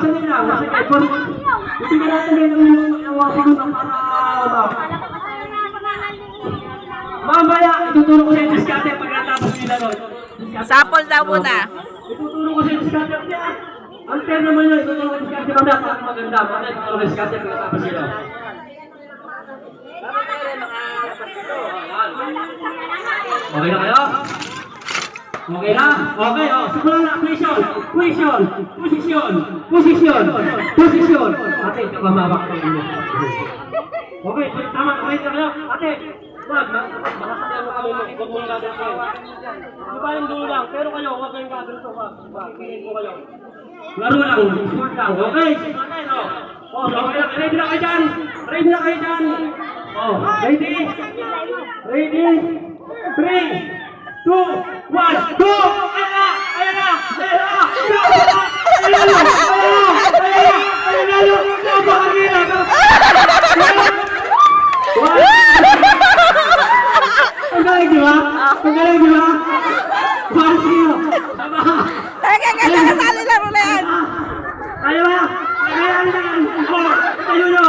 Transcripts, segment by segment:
sandali lang. Ibigyan natin ngayon ng mga segundo para mamaya, ituturo ko sa inyo scatter pagkatapos nila nun. Sample daw muna. Ituturo ko sa inyo scatter niya. Ang fair naman yun, ituturo ko sa scatter mamaya para maganda. Mamaya ituturo ko sa scatter pagkatapos nila. Okay na kayo? Okay na? Okay, oh. Simulan na. Question. Position. Ate, kamamabak ko inyo. Okay, tama. Okay na kayo. Ate, makasakyan mo kami makikot mong gagawin kayo. Di ba yung dulo lang? Pero kayo, huwag kayong gagawin ito. Pakingin ko kayo. Laro lang. Sport lang. Okay? Oh, okay na. Ready na kayo dyan. Oh, ready? 3, 2, 1, go! Ayan na! Ang galing, di ba? Pasio! Tali laro na yan. Kaya ba? Tayo nyo!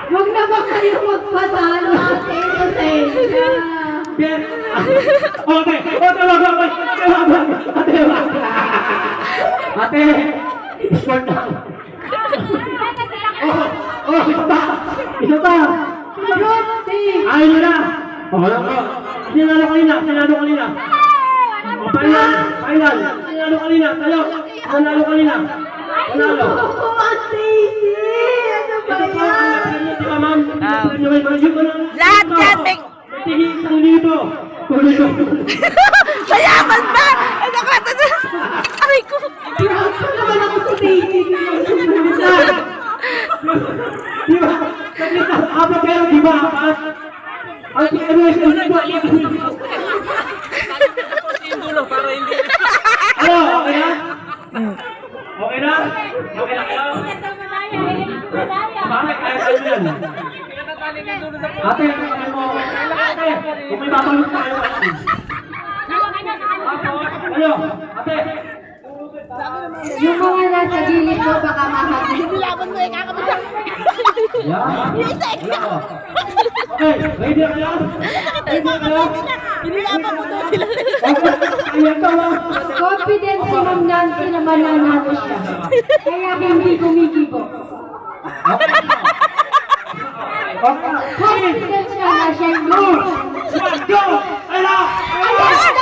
Huwag na ba kayo magpasalo ate? Okay. Ate, sport na. Isa pa. Ayaw nyo na. Sinalo kanina. Final. Sinalo kanina. Tayo. Nanalo kanina. Panalo. Ito pa. Di ba, ma'am? Lahat yan, may... Tingin 1,000. Mayaman ba? Ay, nakatata. Aray ko. Pinapos naman ako sa dating. Di ba? Apa pero di ba? Ang PMS para hindi. Ano? Okay na? Okay na kayo? Bakit? Kaya yan. Ate, kung may babalot na kayo. Ayo, ate. Yung mga nasa gilid mo baka mahapin. Laban mo eh, kakabasak. Okay, ready na kayo? Inilaban mo doon sila. Ayan to, Confident si Ma'am Nancy na mananalo siya. Kaya hindi kumikibo. Confident siya na siya yung go! Go! Ayun!